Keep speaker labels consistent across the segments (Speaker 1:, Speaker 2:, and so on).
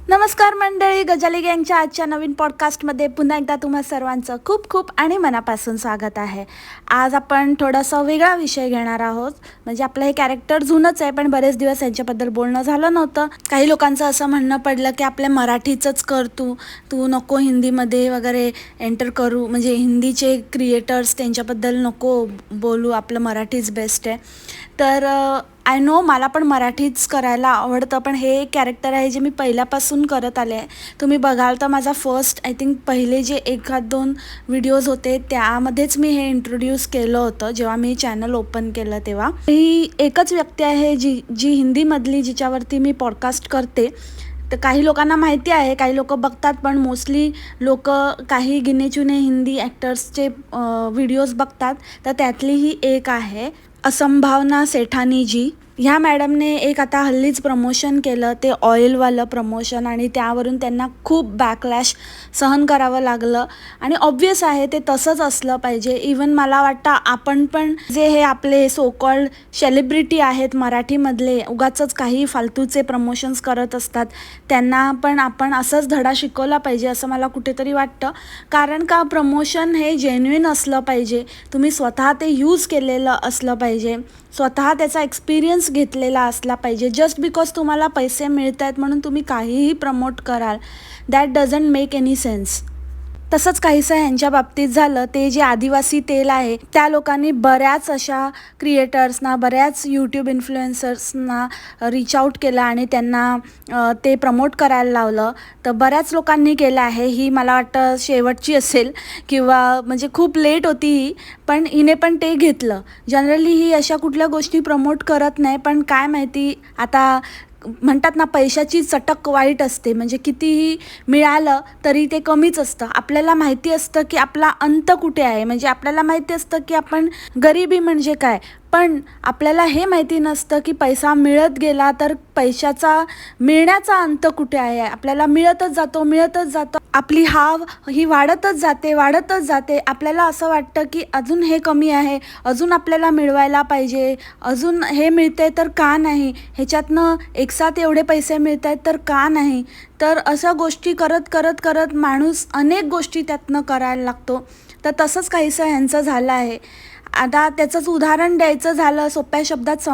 Speaker 1: नमस्कार मंडळी, गजाली गँगच्या आजच्या नवीन पॉडकास्टमध्ये पुन्हा एकदा तुम्हा सर्वांचं खूप खूप आणि मनापासून स्वागत आहे. आज आपण थोडासा वेगळा विषय घेणार आहोत. म्हणजे आपलं हे कॅरेक्टर जुनंच आहे, पण बरेच दिवस यांच्याबद्दल बोलणं झालं नव्हतं. काही लोकांचं असं म्हणणं पडलं की आपल्या मराठीचंच कर, तू नको हिंदीमध्ये वगैरे एंटर करू, म्हणजे हिंदीचे क्रिएटर्स त्यांच्याबद्दल नको बोलू, आपलं मराठीच बेस्ट आहे. तर आय नो मला पण मराठीच करायला आवडतं, पण हे एक कॅरेक्टर आहे जे मी पहिल्यापासून करत आले आहे. तुम्ही बघाल तर माझा फर्स्ट आय थिंक पहिले जे 1-2 व्हिडिओज होते त्यामध्येच मी हे इंट्रोड्यूस केलं होतं जेव्हा मी चॅनल ओपन केलं तेव्हा. ही एकच व्यक्ती आहे जी हिंदीमधली जिच्यावरती मी पॉडकास्ट करते. तर काही लोकांना माहिती आहे, काही लोक बघतात, पण मोस्टली लोक काही गिनेचुने हिंदी ॲक्टर्सचे व्हिडिओज बघतात. तर त्यातली ही एक आहे असंभावना सेठानी जी. ह्या मॅडमने एक आता हल्लीच प्रमोशन केलं, ते ऑइलवालं प्रमोशन, आणि त्यावरून त्यांना खूप बॅकलॅश सहन करावं लागलं. आणि ऑब्वियस आहे ते तसंच असलं पाहिजे. इवन मला वाटतं आपण पण जे हे आपले सो कॉल्ड सेलिब्रिटी आहेत मराठीमधले, उगाचच काही फालतूचे प्रमोशन्स करत असतात, त्यांना पण आपण असंच धडा शिकवला पाहिजे असं मला कुठेतरी वाटतं. कारण का प्रमोशन हे जेन्युइन असलं पाहिजे, तुम्ही स्वतः ते यूज केलेलं असलं पाहिजे, स्वतः त्याचा एक्सपिरियन्स घेतलेला असला पाहिजे. जस्ट बिकॉज तुम्हाला पैसे मिळत आहेत म्हणून तुम्ही काहीही प्रमोट कराल, that doesn't make any sense. तसंच काहीसं ह्यांच्या बाबतीत झालं. ते जे आदिवासी तेल आहे, त्या लोकांनी बऱ्याच अशा क्रिएटर्सना, बऱ्याच यूट्यूब इन्फ्लुएन्सर्सना रीच आऊट केलं आणि त्यांना ते प्रमोट करायला लावलं. तर बऱ्याच लोकांनी केलं आहे. ही मला वाटतं शेवटची असेल, किंवा म्हणजे खूप लेट होती ही, पण हिने पण ते घेतलं. जनरली ही अशा कुठल्या गोष्टी प्रमोट करत नाही, पण काय माहिती, आता म्हणतात ना, पैशाची चटक वाईट असते. म्हणजे कितीही मिळालं तरी ते कमीच असतं. आपल्याला माहिती असतं की आपला अंत कुठे आहे, म्हणजे आपल्याला माहिती असतं की आपण गरिबी म्हणजे काय, पण आपल्याला हे माहिती नसतं की पैसा मिळत गेला तर पैशाचा मिळण्याचा अंत कुठे आहे. आपल्याला मिळतच जातो, आपली हाव ही वाढतच जाते. आपल्याला असं वाटतं की अजून हे कमी आहे, अजून आपल्याला मिळवायला पाहिजे, अजून हे मिळते तर का नाही, ह्याच्यातनं एकसाथ एवढे पैसे मिळत आहेत तर का नाही. तर अशा गोष्टी करत माणूस अनेक गोष्टी त्यातनं करायला लागतो. तर तसंच काहीसं ह्यांचं झालं आहे. आता त्याचंच उदाहरण द्यायचं झालं, सोप्या शब्दात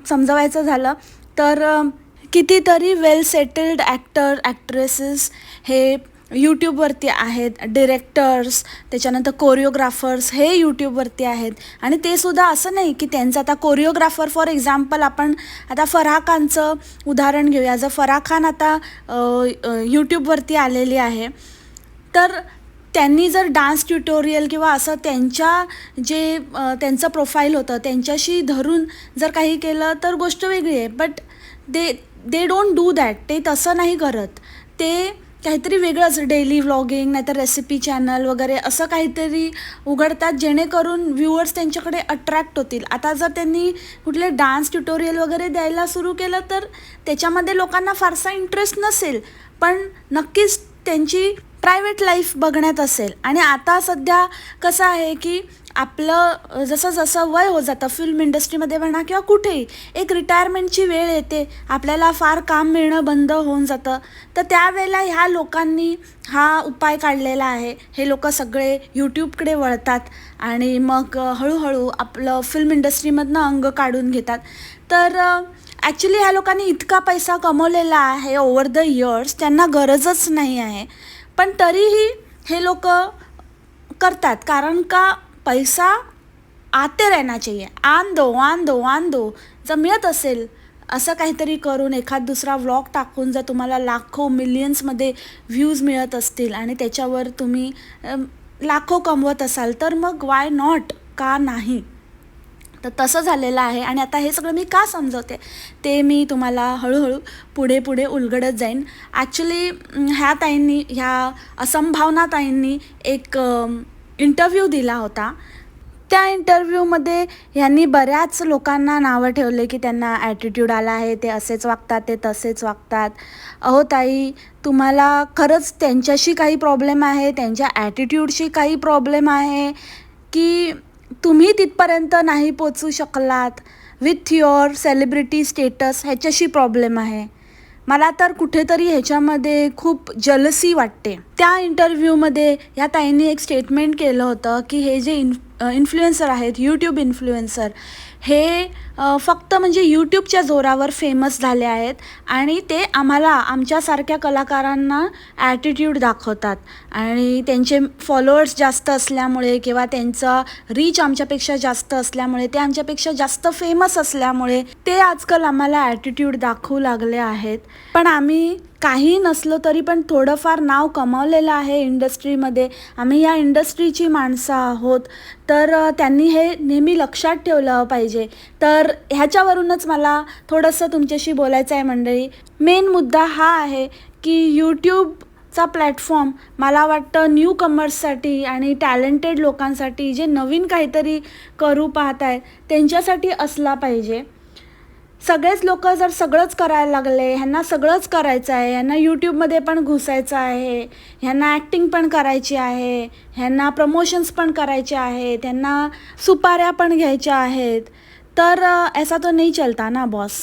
Speaker 1: समजवायचं झालं तर कितीतरी वेल सेटल्ड ॲक्ट्रेसेस हे यूट्यूबवरती आहेत, डिरेक्टर्स, त्याच्यानंतर कोरिओग्राफर्स हे यूट्यूबवरती आहेत. आणि ते सुद्धा असं नाही की त्यांचं आता कोरिओग्राफर, फॉर एक्झाम्पल आपण आता फराह खानचं उदाहरण घेऊया. जर फराह खान आता यूट्यूबवरती आलेली आहे, तर त्यांनी जर डान्स ट्युटोरियल किंवा असं त्यांचं प्रोफाईल होतं त्यांच्याशी धरून जर काही केलं तर गोष्ट वेगळी आहे. But they don't do that. ते तसं नाही करत. ते काहीतरी वेगळंच, डेली व्लॉगिंग नाहीतर रेसिपी चॅनल वगैरे असं काहीतरी उघडतात, जेणेकरून व्ह्युअर्स त्यांच्याकडे अट्रॅक्ट होतील. आता जर त्यांनी कुठले डान्स ट्युटोरियल वगैरे द्यायला सुरू केलं तर त्याच्यामध्ये लोकांना फारसा इंटरेस्ट नसेल, पण नक्कीच त्यांची प्रायव्हेट लाईफ बघण्यात असेल. आणि आता सध्या कसं आहे की आपलं जसं वय होत जातं, फिल्म इंडस्ट्रीमध्ये म्हणा किंवा कुठेही, एक रिटायरमेंटची वेळ येते, आपल्याला फार काम मिळणं बंद होऊन जातं. तर त्यावेळेला ह्या लोकांनी हा उपाय काढलेला आहे. हे लोक सगळे यूट्यूबकडे वळतात आणि मग हळूहळू आपलं फिल्म इंडस्ट्रीमधनं अंग काढून घेतात. तर ॲक्च्युली ह्या लोकांनी इतका पैसा कमवलेला आहे ओव्हर द इयर्स, त्यांना गरजच नाही आहे, पण तरीही हे लोक करतात. कारण का पैसा आते रहना चाहिए, आन दो. जर मिळत असेल असं काहीतरी करून, एखाद दुसरा व्लॉग टाकून जर तुम्हाला लाखो मिलियन्समध्ये व्ह्यूज मिळत असतील आणि त्याच्यावर तुम्ही लाखो कमवत असाल, तर मग वाय नॉट, का नाही. तर तसं झालेलं आहे. आणि आता हे सगळं मी का समजवते ते मी तुम्हाला हळूहळू पुढे उलगडत जाईन. ॲक्च्युली ह्या असंभावना ताईंनी एक इंटरव्ह्यू दिला होता. त्या इंटरव्ह्यूमध्ये ह्यांनी बऱ्याच लोकांना नावं ठेवले की त्यांना ॲटिट्यूड आला आहे, ते असेच वागतात, ते तसेच वागतात. अहो ताई, तुम्हाला खरंच त्यांच्याशी काही प्रॉब्लेम आहे, त्यांच्या ॲटिट्यूडशी काही प्रॉब्लेम आहे, की तुम्ही तिथपर्यंत नाही पोचू शकलात विथ युअर सेलिब्रिटी स्टेटस, ह्याच्याशी प्रॉब्लेम आहे. मला तर कुठेतरी ह्याच्यामध्ये खूप जलसी वाटते. त्या इंटरव्ह्यूमध्ये ह्या ताईंनी एक स्टेटमेंट केलं होतं की हे जे इन्फ्लुएन्सर आहेत, यूट्यूब इन्फ्लुएन्सर, हे फक्त म्हणजे यूट्यूबच्या जोरावर फेमस झाले आहेत आणि ते आम्हाला, आमच्यासारख्या कलाकारांना ॲटिट्यूड दाखवतात आणि त्यांचे फॉलोअर्स जास्त असल्यामुळे किंवा त्यांचा रीच आमच्यापेक्षा जास्त असल्यामुळे, ते आमच्यापेक्षा जास्त फेमस असल्यामुळे ते आजकाल आम्हाला ॲटिट्यूड दाखवू लागले आहेत. पण आम्ही काही नसलो तरी पण थोडंफार नाव कमावलेलं आहे इंडस्ट्रीमध्ये. आम्ही या इंडस्ट्रीची माणसं आहोत, तर त्यांनी हे नेहमी लक्षात ठेवलं पाहिजे. तर ह्याच्यावरूनच मला थोडंसं तुमच्याशी बोलायचं आहे मंडळी. मेन मुद्दा हा आहे की यूट्यूबचा प्लॅटफॉर्म मला वाटतं न्यू कमर्ससाठी आणि टॅलेंटेड लोकांसाठी, जे नवीन काहीतरी करू पाहत आहेत त्यांच्यासाठी असला पाहिजे. सगळेच लोक जर सगळंच करायला लागले, ह्यांना सगळंच करायचं आहे, ह्यांना यूट्यूबमध्ये पण घुसायचं आहे, ह्यांना ॲक्टिंग पण करायची आहे, ह्यांना प्रमोशन्स पण करायचे आहेत, ह्यांना सुपाऱ्या पण घ्यायच्या आहेत, तर ऐसा तो नाही चलता ना बॉस.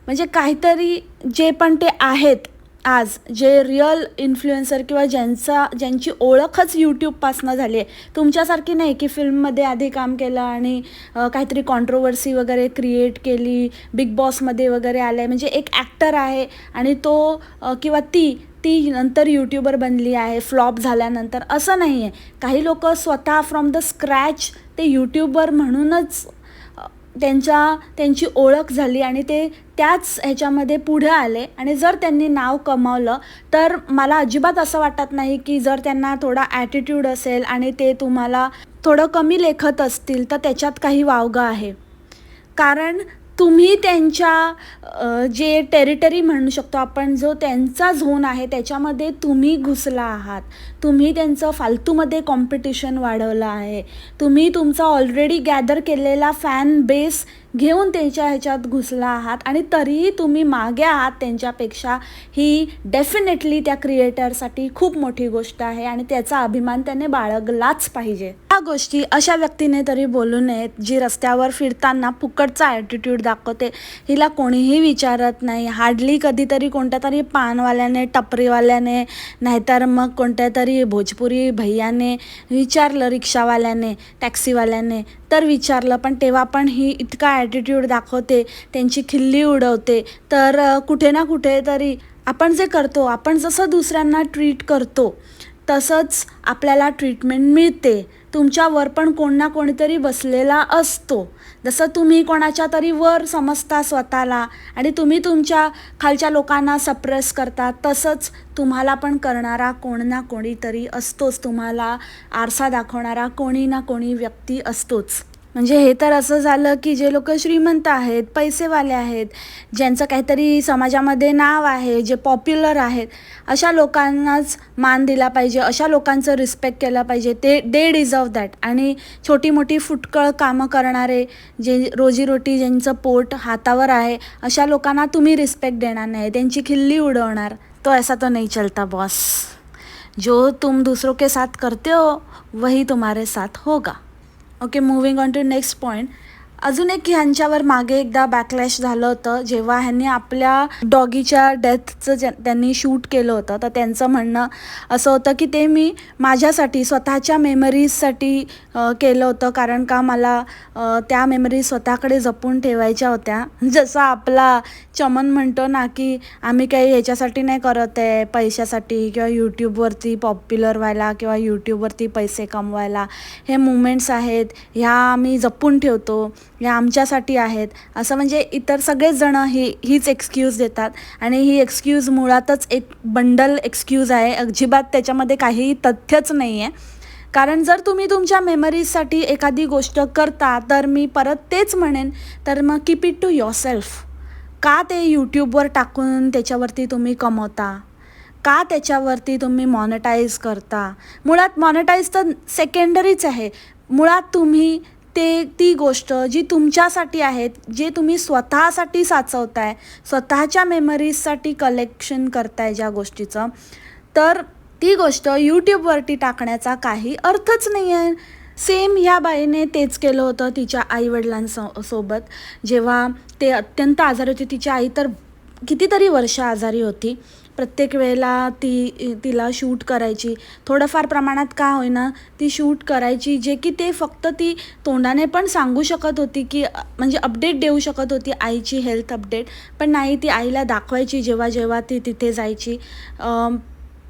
Speaker 1: म्हणजे काहीतरी जे पण ते आहेत आज, जे रिअल इन्फ्लुएन्सर किंवा ज्यांची ओळखच यूट्यूबपासनं झाली आहे, तुमच्यासारखी नाही की फिल्ममध्ये आधी काम केलं आणि काहीतरी कॉन्ट्रोवर्सी वगैरे क्रिएट केली, बिग बॉसमध्ये वगैरे आलं आहे, म्हणजे एक ॲक्टर आहे आणि तो किंवा ती नंतर यूट्यूबर बनली आहे फ्लॉप झाल्यानंतर, असं नाही आहे. काही लोक स्वतः फ्रॉम द स्क्रॅच ते यूट्यूबर म्हणूनच त्यांची ओळख झाली आणि ते त्याच ह्याच्यामध्ये पुढे आले. आणि जर त्यांनी नाव कमावलं तर मला अजिबात असं वाटत नाही की जर त्यांना थोडा ॲटिट्यूड असेल आणि ते तुम्हाला थोडं कमी लेखत असतील तर त्याच्यात काही वावगं आहे. कारण तुम्ही त्यांच्या जे टेरिटरी म्हणू शकतो आपण, जो त्यांचा झोन आहे त्याच्यामध्ये तुम्ही घुसला आहात. तुम्ही त्यांचं फालतूमध्ये कॉम्पिटिशन वाढवलं आहे. तुम्ही तुमचा ऑलरेडी गॅदर केलेला फॅन बेस घेऊन त्यांच्या ह्याच्यात घुसला आहात आणि तरीही तुम्ही मागे आहात त्यांच्यापेक्षा. ही डेफिनेटली त्या क्रिएटरसाठी खूप मोठी गोष्ट आहे आणि त्याचा अभिमान त्याने बाळगलाच पाहिजे. ह्या गोष्टी अशा व्यक्तीने तरी बोलू नयेत जी रस्त्यावर फिरताना फुकटचा ॲटिट्यूड दाखवते. हिला कोणीही विचारत नाही. हार्डली कधीतरी कोणत्या तरी पानवाल्याने, टपरीवाल्याने, नाहीतर मग कोणत्या तरी भोजपुरी भैयाने विचारलं, रिक्षावाल्याने, टॅक्सीवाल्याने तर विचारलं, पण तेव्हा पण ही इतका ॲटिट्यूड दाखवते, त्यांची खिल्ली उडवते. तर कुठे ना कुठे तरी आपण जे करतो, आपण जसं दुसऱ्यांना ट्रीट करतो तसंच आपल्याला ट्रीटमेंट मिळते. तुमच्यावर पण कोण ना कोणीतरी बसलेला असतो. जसं तुम्ही कोणाच्या तरी वर समजता स्वतःला आणि तुम्ही तुमच्या खालच्या लोकांना सप्रेस करता, तसंच तुम्हाला पण करणारा कोण ना कोणीतरी असतोच. तुम्हाला आरसा दाखवणारा कोणी ना कोणी व्यक्ती असतोच. म्हणजे हे तर असं झालं की जे लोक श्रीमंत आहेत, पैसेवाले आहेत, ज्यांचं काहीतरी समाजामध्ये नाव आहे, जे पॉप्युलर आहेत, अशा लोकांनाच मान दिला पाहिजे, अशा लोकांचं रिस्पेक्ट केलं पाहिजे. दे डिझर्व दॅट. आणि छोटी मोठी फुटकळ कामं करणारे, जे रोजीरोटी ज्यांचं पोट हातावर आहे, अशा लोकांना तुम्ही रिस्पेक्ट देणार नाही, त्यांची खिल्ली उडवणार. तो ऐसा तो नहीं चलता बॉस. जो तुम दूसरों के साथ करते हो वही तुम्हारे साथ होगा. Okay, moving on to next point. अजून एक ह्यांच्यावर मागे एकदा बॅकलॅश झालं होतं जेव्हा ह्यांनी आपल्या डॉगीच्या डेथचं त्यांनी शूट केलं होतं. तर त्यांचं म्हणणं असं होतं की ते मी माझ्यासाठी, स्वतःच्या मेमरीजसाठी केलं होतं, कारण का मला त्या मेमरीज स्वतःकडे जपून ठेवायच्या होत्या. जसं आपला चमन म्हणतो ना की आम्ही काही ह्याच्यासाठी नाही करत आहे, पैशासाठी किंवा यूट्यूबवरती पॉप्युलर व्हायला किंवा यूट्यूबवरती पैसे कमवायला. हे मुमेंट्स आहेत, ह्या आम्ही जपून ठेवतो, ह्या आमच्यासाठी आहेत. असं म्हणजे इतर सगळेच जण हीच एक्सक्यूज देतात आणि ही एक्सक्यूज मुळातच एक बंडल एक्सक्यूज आहे. अजिबात त्याच्यामध्ये काहीही तथ्यच नाही आहे. कारण जर तुम्ही तुमच्या मेमरीजसाठी एखादी गोष्ट करता तर मी परत तेच म्हणेन, तर मग कीप इट टू युअरसेल्फ. का ते यूट्यूबवर टाकून त्याच्यावरती तुम्ही कमवता? का त्याच्यावरती तुम्ही मॉनिटाईज करता? मुळात मॉनिटाईज तर सेकंडरीच आहे. मुळात तुम्ही ती गोष्ट जी तुमच्यासाठी आहे, जे तुम्ही स्वतःसाठी साचवताय, स्वतःच्या मेमरीजसाठी कलेक्शन करताय ज्या गोष्टीचं, तर ती गोष्ट यूट्यूबवरती टाकण्याचा काही अर्थच नाही आहे. सेम ह्या बाईने तेच केलं होतं तिच्या आईवडिलांसोबत. जेव्हा ते अत्यंत आजारी होते, तिची आई तर कितीतरी वर्ष आजारी होती. प्रत्येक वेळेला तिला शूट करायची. थोडंफार प्रमाणात का होईना ती शूट करायची, जे की ते फक्त ती तोंडाने पण सांगू शकत होती, की म्हणजे अपडेट देऊ शकत होती आईची हेल्थ अपडेट. पण नाही, ती आईला दाखवायची जेव्हा जेव्हा ती तिथे जायची.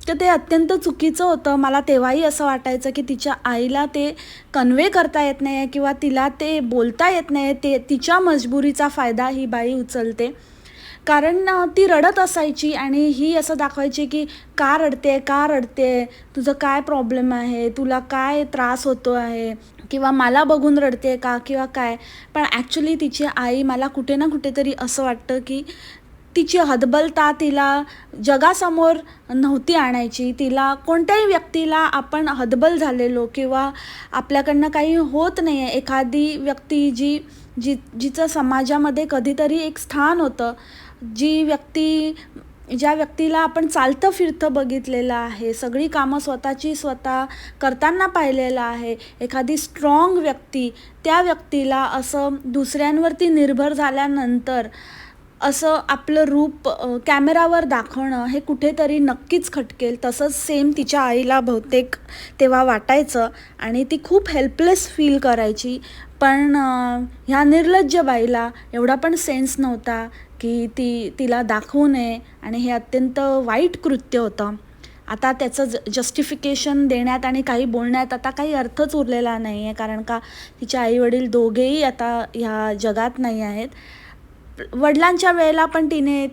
Speaker 1: तर ते अत्यंत चुकीचं होतं. मला तेव्हाही असं वाटायचं की तिच्या आईला ते कन्वे करता येत नाही आहे किंवा तिला ते बोलता येत नाही आहे. तिच्या मजबुरीचा फायदा ही बाई उचलते. कारण ती रडत असायची आणि ही असं दाखवायची की का रडते, का रडते, तुझं काय प्रॉब्लेम आहे, तुला काय त्रास होतो आहे, किंवा मला बघून रडते का किंवा काय. पण ॲक्च्युली तिची आई, मला कुठे ना कुठेतरी असं वाटतं की तिची हतबलता तिला जगासमोर नव्हती आणायची. तिला कोणत्याही व्यक्तीला आपण हतबल झालेलो किंवा आपल्याकडनं काही होत नाही आहे, एखादी व्यक्ती जिचं समाजामध्ये कधीतरी एक स्थान होतं, ज्या व्यक्तीला आपण चालतं फिरतं बघितलेलं आहे, सगळी कामं स्वतः करताना पाहिलेलं आहे, एखादी स्ट्रॉंग व्यक्ती, त्या व्यक्तीला असं दुसऱ्यांवरती निर्भर झाल्यानंतर असं आपलं रूप कॅमेरावर दाखवणं हे कुठेतरी नक्कीच खटकेल. तसंच सेम तिच्या आईला बहुतेक तेव्हा वाटायचं आणि ती खूप हेल्पलेस फील करायची. पण ह्या निर्लज्ज बाईला एवढा पण सेन्स नव्हता की तिला दाखवू नये, आणि हे अत्यंत वाईट कृत्य होतं. आता त्याचं जस्टिफिकेशन देण्यात आणि काही बोलण्यात आता काही अर्थच उरलेला नाही आहे, कारण का तिचे आईवडील दोघेही आता ह्या जगात नाही आहेत. वडिलांच्या वेळेला पण तिने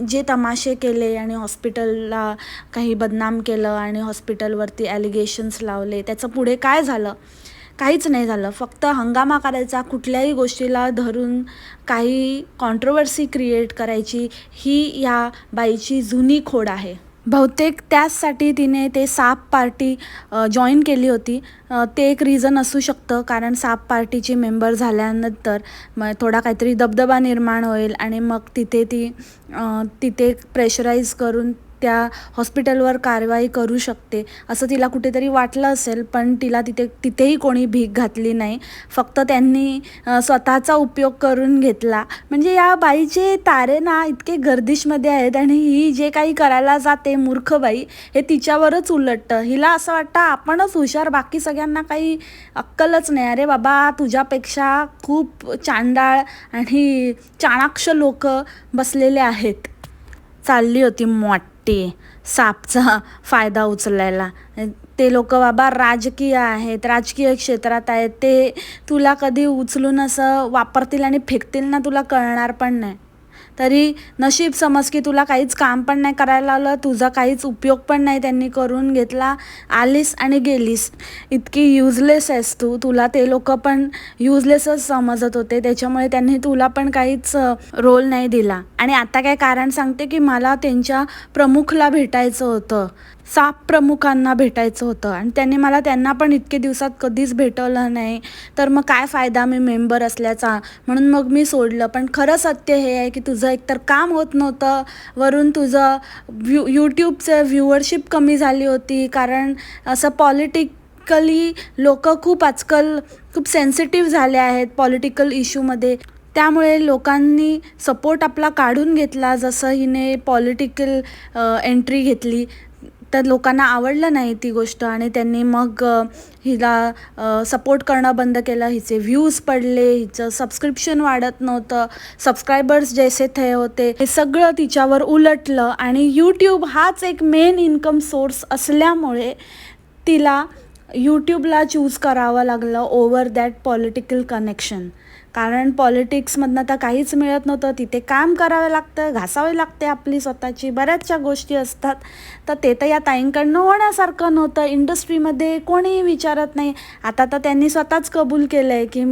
Speaker 1: जे तमाशे केले आणि हॉस्पिटलला काही बदनाम केलं आणि हॉस्पिटलवरती ॲलिगेशन्स लावले, त्याचं पुढे काय झालं? काहीच नाही झालं. फक्त हंगामा करायचा, कुठल्याही गोष्टीला धरून काही कॉन्ट्रोवर्सी क्रिएट करायची, ही या बाईची जुनी खोड आहे. बहुतेक त्याचसाठी तिने ते साप पार्टी जॉईन केली होती. ते एक रिझन असू शकतं, कारण साप पार्टीची मेंबर झाल्यानंतर मग थोडा काहीतरी दबदबा निर्माण होईल आणि मग तिथे प्रेशराईज करून त्या हॉस्पिटलवर कारवाई करू शकते असं तिला कुठेतरी वाटलं असेल. पण तिला तिथेही कोणी भीक घातली नाही, फक्त त्यांनी स्वतःचा उपयोग करून घेतला. म्हणजे या बाईचे तारे ना इतके गर्दिशमध्ये आहेत, आणि ही जे काही करायला जाते मूर्ख बाई, हे तिच्यावरच उलटतं. हिला असं वाटतं आपणच हुशार, बाकी सगळ्यांना काही अक्कलच नाही. अरे बाबा, तुझ्यापेक्षा खूप चांडाळ आणि चाणाक्ष लोक बसलेले आहेत. चालली होती सापचा फायदा उचलायला. ते लोक बाबा राजकीय आहेत, राजकीय क्षेत्रात आहेत, ते तुला कधी उचलून असं वापरतील आणि फेकतील ना, तुला कळणार पण नाही. तरी नशीब समज की तुला काहीच काम पण नाही करायला आलं, तुझा काहीच उपयोग पण नाही त्यांनी करून घेतला, आलीस आणि गेलीस. इतकी युजलेस आहेस तू. तुला ते लोक पण युजलेसच समजत होते, त्याच्यामुळे त्यांनी तुला पण काहीच रोल नाही दिला. आणि आता काय कारण सांगते की मला त्यांच्या प्रमुखला भेटायचं होतं, साप प्रमुखांना भेटायचं होतं, आणि त्यांना पण इतके दिवसात कधीच भेटवलं नाही. तर मग काय फायदा मी मेंबर असल्याचा, म्हणून मग मी सोडलं. पण खरं सत्य हे आहे की तुझं एकतर काम होत नव्हतं, वरून तुझं यूट्यूबचं व्ह्यूअरशिप कमी झाली होती, कारण असं पॉलिटिकली लोक आजकाल खूप सेन्सिटिव्ह झाले आहेत पॉलिटिकल इश्यूमध्ये. त्यामुळे लोकांनी सपोर्ट आपला काढून घेतला. जसं हिने पॉलिटिकल एंट्री घेतली तर लोकांना आवडलं नाही ती गोष्ट, आणि त्यांनी मग हिला सपोर्ट करणं बंद केलं. हिचे व्ह्यूज पडले, हिचं सबस्क्रिप्शन वाढत नव्हतं, सबस्क्रायबर्स जैसे थे होते, हे सगळं तिच्यावर उलटलं. आणि यूट्यूब हाच एक मेन इन्कम सोर्स असल्यामुळे तिला यूट्यूबला चूज करावं लागलं ओव्हर दॅट पॉलिटिकल कनेक्शन. कारण पॉलिटिक्समधनं तर काहीच मिळत नव्हतं, तिथे काम करावं लागतं, घासावे लागते आपली स्वतःची, बऱ्याचशा गोष्टी असतात. तर ते तर या ताईंकडनं होण्यासारखं नव्हतं. इंडस्ट्रीमध्ये कोणीही विचारत नाही. आता तर त्यांनी स्वतःच कबूल केलं आहे की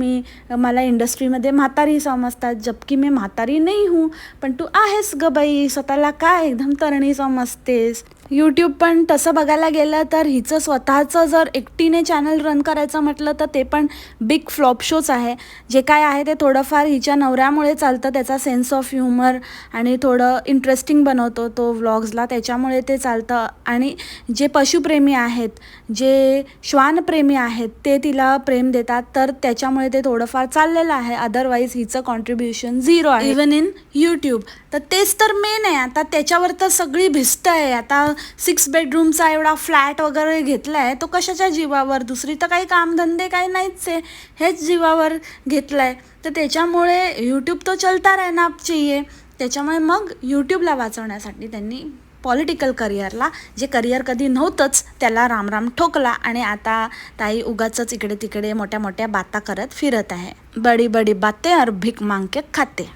Speaker 1: मला इंडस्ट्रीमध्ये म्हातारी समजतात, जबकि मी म्हातारी नाही हूँ. पण तू आहेस ग बाई, स्वतःला काय एकदम तरणी समजतेस. यूट्यूब पण तसं बघायला गेलं तर हिचं स्वतःचं जर एकटीने चॅनल रन करायचं म्हटलं तर ते पण बिग फ्लॉप शोच आहे. जे काय आहे ते थोडंफार हिच्या नवऱ्यामुळे चालतं. त्याचा सेन्स ऑफ ह्युमर आणि थोडं इंटरेस्टिंग बनवतो तो व्लॉग्सला, त्याच्यामुळे ते चालतं. आणि जे पशुप्रेमी आहेत, जे श्वानप्रेमी आहेत ते तिला प्रेम देतात, तर त्याच्यामुळे ते थोडंफार चाललेलं आहे. अदरवाईज हिचं कॉन्ट्रीब्युशन 0 आहे इवन इन यूट्यूब. तर तेच तर मेन आहे. आता त्याच्यावर तर सगळी भिस्त आहे. आता 6 बेडरूमचा एवढा फ्लॅट वगैरे घेतला आहे तो कशाच्या जीवावर? दुसरी तर काही कामधंदे काही नाहीच आहे, हेच जीवावर घेतलं आहे. तर त्याच्यामुळे यूट्यूब तो चलता रहना चाहिए. त्याच्यामुळे मग यूट्यूबला वाचवण्यासाठी त्यांनी पॉलिटिकल करिअरला, जे करिअर कधी नव्हतंच, त्याला रामराम ठोकला. आणि आता ताई उगाचच इकडे तिकडे मोठ्या मोठ्या बाता करत फिरत आहे. बडी बडी बाते और भीक मांग के खाते.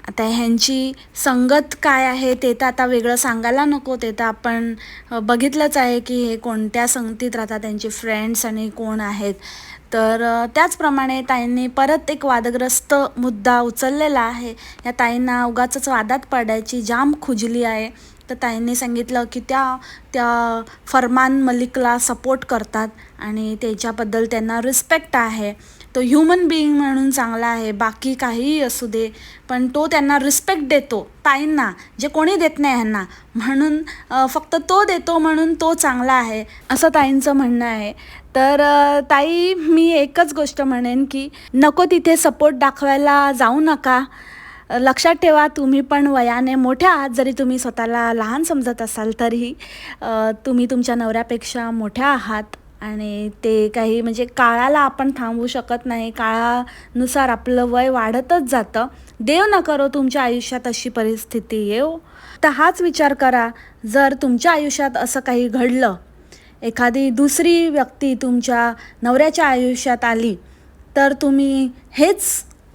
Speaker 1: आता ह्यांची संगत काय आहे ते तर आता वेगळं सांगायला नको. ते तर आपण बघितलंच आहे की हे कोणत्या संगतीत राहतात, त्यांचे फ्रेंड्स आणि कोण आहेत. तर त्याचप्रमाणे ताईंनी परत एक वादग्रस्त मुद्दा उचललेला आहे. या ताईंना उगाचच वादात पडायची जाम खुजली आहे. तर ताईंनी सांगितलं की त्या त्या फरमान मलिकला सपोर्ट करतात आणि त्याच्याबद्दल त्यांना रिस्पेक्ट आहे. तो ह्युमन बिईंग म्हणून चांगला आहे, बाकी काहीही असू दे, पण तो त्यांना रिस्पेक्ट देतो ताईंना, जे कोणी देत नाही ह्यांना. म्हणून फक्त तो देतो म्हणून तो चांगला आहे, असं ताईंचं म्हणणं आहे. तर ताई, मी एकच गोष्ट म्हणेन की नको तिथे सपोर्ट दाखवायला जाऊ नका. लक्षात ठेवा, तुम्ही पण वयाने मोठ्या आहात. जरी तुम्ही स्वतःला लहान समजत असाल तरीही तुम्ही तुमच्या नवऱ्यापेक्षा मोठ्या आहात. आणि ते काही म्हणजे काळाला आपण थांबवू शकत नाही. काळानुसार आपलं वय वाढतच जातं. देव न करो तुमच्या आयुष्यात अशी परिस्थिती येऊ. तर हाच विचार करा, जर तुमच्या आयुष्यात असं काही घडलं, एखादी दुसरी व्यक्ती तुमच्या नवऱ्याच्या आयुष्यात आली, तर तुम्ही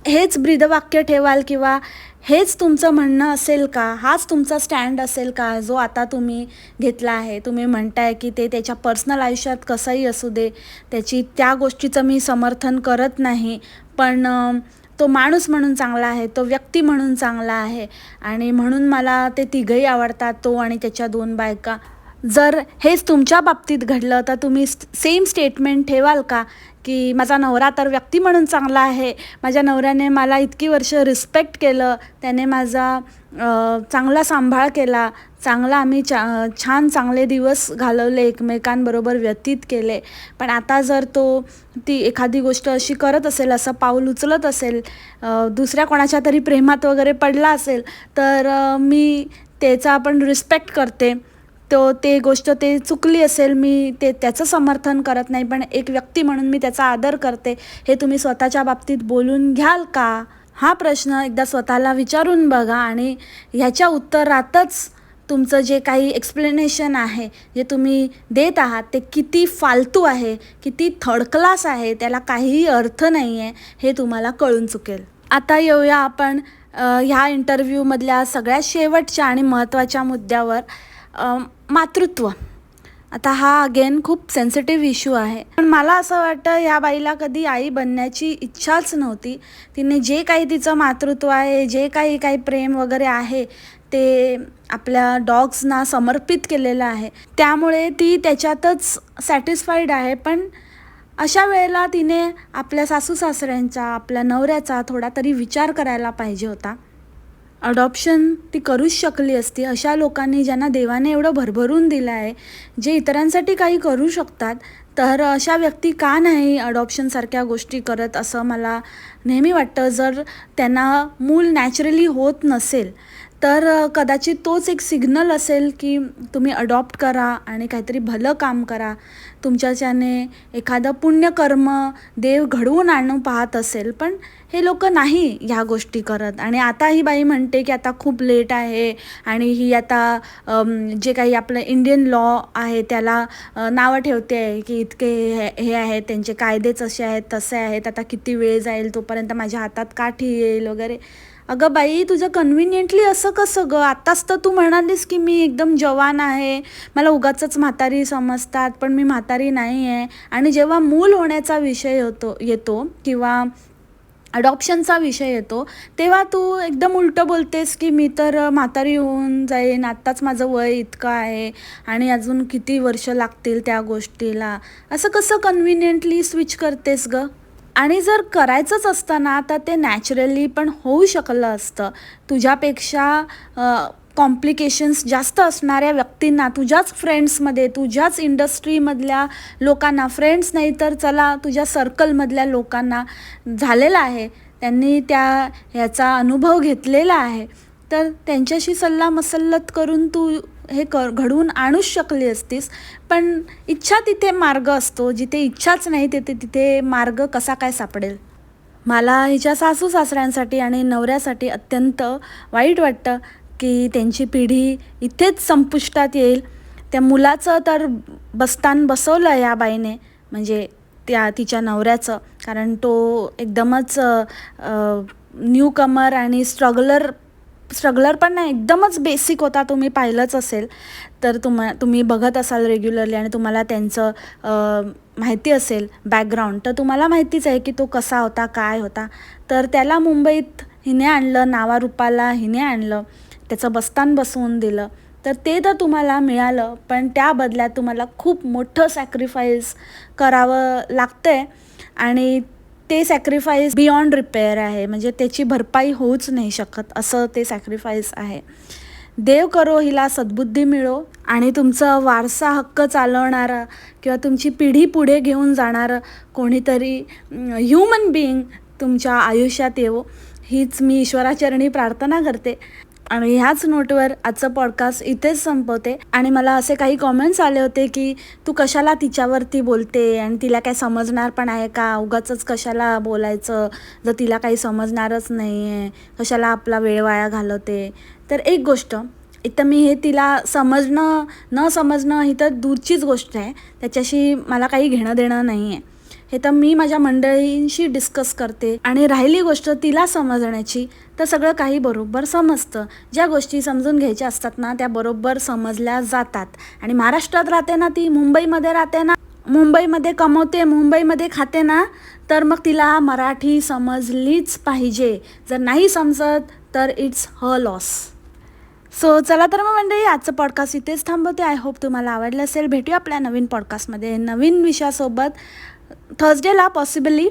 Speaker 1: हेच ब्रीदवाक्य ठेवाल किंवा हेच तुमचं म्हणणं असेल का? हाच तुमचा स्टँड असेल का जो आता तुम्ही घेतला आहे? तुम्ही म्हणताय की ते त्याच्या पर्सनल आयुष्यात कसंही असू दे, त्या गोष्टीचं मी समर्थन करत नाही, पण तो माणूस म्हणून चांगला आहे, तो व्यक्ती म्हणून चांगला आहे आणि म्हणून मला ते तिघंही आवडतात, तो आणि त्याच्या 2 बायका. जर हेच तुमच्या बाबतीत घडलं तर तुम्ही सेम स्टेटमेंट ठेवाल का की माझा नवरा तर व्यक्ती म्हणून चांगला आहे, माझ्या नवऱ्याने मला इतकी वर्ष रिस्पेक्ट केलं, त्याने माझा चांगला सांभाळ केला, आम्ही छान चांगले दिवस घालवले, एकमेकांबरोबर व्यतीत केले. पण आता जर ती एखादी गोष्ट अशी करत असेल, असं पाऊल उचलत असेल, दुसऱ्या कोणाच्या तरी प्रेमात वगैरे पडला असेल, तर मी त्याचा पण रिस्पेक्ट करते. ते चुकली असेल, मी त्याचं समर्थन करत नाही, पण एक व्यक्ती म्हणून मी त्याचा आदर करते, हे तुम्ही स्वतःच्या बाबतीत बोलून घ्याल का? हा प्रश्न एकदा स्वतःला विचारून बघा. आणि ह्याच्या उत्तरातच तुमचं जे काही एक्सप्लेनेशन आहे, जे तुम्ही देत आहात, ते किती फालतू आहे, किती थर्ड क्लास आहे, त्याला काहीही अर्थ नाही आहे, हे तुम्हाला कळून चुकेल. आता येऊया आपण ह्या इंटरव्ह्यूमधल्या सगळ्यात शेवटच्या आणि महत्त्वाच्या मुद्द्यावर, मातृत्व. आता हा अगेन खूप सेन्सिटिव्ह इश्यू आहे, पण मला असं वाटतं ह्या बाईला कधी आई बनण्याची इच्छाच नव्हती. तिने जे काही तिचं मातृत्व आहे, जे काही प्रेम वगैरे आहे, ते आपल्या डॉग्सना समर्पित केलेलं आहे. त्यामुळे ती त्याच्यातच सॅटिस्फाईड आहे. पण अशा वेळेला तिने आपल्या सासू सासऱ्यांचा, आपल्या नवऱ्याचा थोडा तरी विचार करायला पाहिजे होता. अडॉप्शन ती करूच शकली असती. अशा लोकांनी, ज्यांना देवाने एवढं भरभरून दिलं आहे, जे इतरांसाठी काही करू शकतात, तर अशा व्यक्ती का नाही अडॉप्शनसारख्या गोष्टी करत, असं मला नेहमी वाटतं. जर त्यांना मूल नॅचरली होत नसेल तर कदाचित तोच एक सिग्नल असेल की तुम्ही अडॉप्ट करा आणि काहीतरी भलं काम करा. तुमच्याच्याने एखादं पुण्यकर्म देव घडवून आणून पाहत असेल, पण हे लोक नाही ह्या गोष्टी करत. आणि आता ही बाई म्हणते की आता खूप लेट आहे आणि ही आता जे काही आपलं इंडियन लॉ आहे त्याला नावं ठेवते आहे की इतके हे आहेत, त्यांचे कायदेच असे आहेत, तसे आहेत, आता किती वेळ जाईल, तोपर्यंत माझ्या हातात काठी येईल वगैरे. अगं बाई, तुझं कन्व्हिनियंटली असं कसं गं? आत्ताच तर तू म्हणालीस की मी एकदम जवान आहे, मला उगाचच म्हातारी समजतात, पण मी म्हातारी नाही आहे. आणि जेव्हा मूल होण्याचा विषय येतो किंवा अडॉप्शनचा विषय येतो तेव्हा तू एकदम उलटं बोलतेस की मी तर म्हातारी होऊन जाईन, आत्ताच माझं वय इतकं आहे आणि अजून किती वर्ष लागतील त्या गोष्टीला. असं कसं कन्व्हिनियंटली स्विच करतेस गं? आणि जर करायचंच असतं ना तर ते नॅचरली पण होऊ शकलं असतं. तुझ्यापेक्षा कॉम्प्लिकेशन्स जास्त असणाऱ्या व्यक्तींना, तुझ्याच फ्रेंड्समध्ये, तुझ्याच इंडस्ट्रीमधल्या लोकांना, फ्रेंड्स नाही तर चला तुझ्या सर्कलमधल्या लोकांना झालेलं आहे. त्यांनी ह्याचा अनुभव घेतलेला आहे. तर त्यांच्याशी सल्लामसलत करून तू हे घडवून आणूच शकली असतीस. पण इच्छा तिथे मार्ग असतो, जिथे इच्छाच नाही तिथे मार्ग कसा काय सापडेल? मला हिच्या सासू-सासऱ्यांसाठी आणि नवऱ्यासाठी अत्यंत वाईट वाटतं की त्यांची पिढी इथेच संपुष्टात येईल. त्या मुलाचं तर बस्तान बसवलं या बाईने, म्हणजे तिच्या नवऱ्याचं. कारण तो एकदमच न्यूकमर आणि स्ट्रगलर पण नाही, एकदमच बेसिक होता. तुम्ही पाहिलंच असेल तर तुम्ही बघत असाल रेग्युलरली आणि तुम्हाला त्यांचं माहिती असेल बॅकग्राऊंड, तर तुम्हाला माहितीच आहे की तो कसा होता, काय होता. तर त्याला मुंबईत हिने आणलं, नावारूपाला हिने आणलं, त्याचं बस्तान बसवून दिलं. तर ते तर तुम्हाला मिळालं, पण त्या बदल्यात तुम्हाला खूप मोठं सॅक्रिफाईस करावं लागतं आहे आणि ते सॅक्रिफाईस बियॉन्ड रिपेअर आहे. म्हणजे त्याची भरपाई होऊच नाही शकत असं ते सॅक्रिफाईस आहे. देव करो हिला सद्बुद्धी मिळो आणि तुमचं वारसा हक्क चालवणारं किंवा तुमची पिढी पुढे घेऊन जाणारं कोणीतरी ह्युमन बीइंग तुमच्या आयुष्यात येवो, हीच मी ईश्वराचरणी प्रार्थना करते. आणि ह्याच नोटवर आजचं पॉडकास्ट इथेच संपवते. आणि मला असे काही कॉमेंट्स आले होते की तू कशाला तिच्यावरती बोलते आणि तिला काय समजणार पण आहे का, उगाचच कशाला बोलायचं जर तिला काही समजणारच नाही आहे, कशाला आपला वेळ वाया घालवते. तर एक गोष्ट इथं मी हे तिला समजणं न समजणं ही तर दूरचीच गोष्ट आहे, त्याच्याशी मला काही घेणं देणं नाही आहे. हे तर मी माझ्या मंडळींशी डिस्कस करते. आणि राहिली गोष्ट तिला समजण्याची, तर सगळं काही बरोबर समजतं. ज्या गोष्टी समजून घ्यायच्या असतात ना त्या बरोबर समजल्या जातात. आणि महाराष्ट्रात राहते ना ती, मुंबईमध्ये राहते ना, मुंबईमध्ये कमवते, मुंबईमध्ये खाते ना, तर मग तिला मराठी समजलीच पाहिजे. जर नाही समजत तर इट्स हर लॉस. सो चला तर मग मंडळी, आजचं पॉडकास्ट इथेच थांबवते. आय होप तुम्हाला आवडलं असेल. भेटूया आपल्या नवीन पॉडकास्टमध्ये नवीन विषयासोबत. थर्सडेला पॉसिबली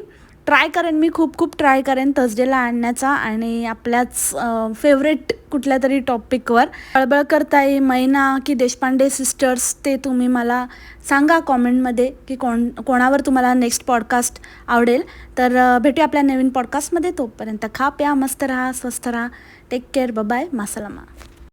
Speaker 1: ट्राय करेन, मी खूप ट्राय करेन थर्सडेला आणण्याचा आणि आपल्याच फेवरेट कुठल्या तरी टॉपिकवर. कळबळकर मैना की देशपांडे सिस्टर्स, ते तुम्ही मला सांगा कॉमेंटमध्ये की कोणावर तुम्हाला नेक्स्ट पॉडकास्ट आवडेल. तर भेटूया आपल्या नवीन पॉडकास्टमध्ये. तोपर्यंत खा प्या, मस्त राहा, स्वस्थ राहा. Take care, bye, मासलामा.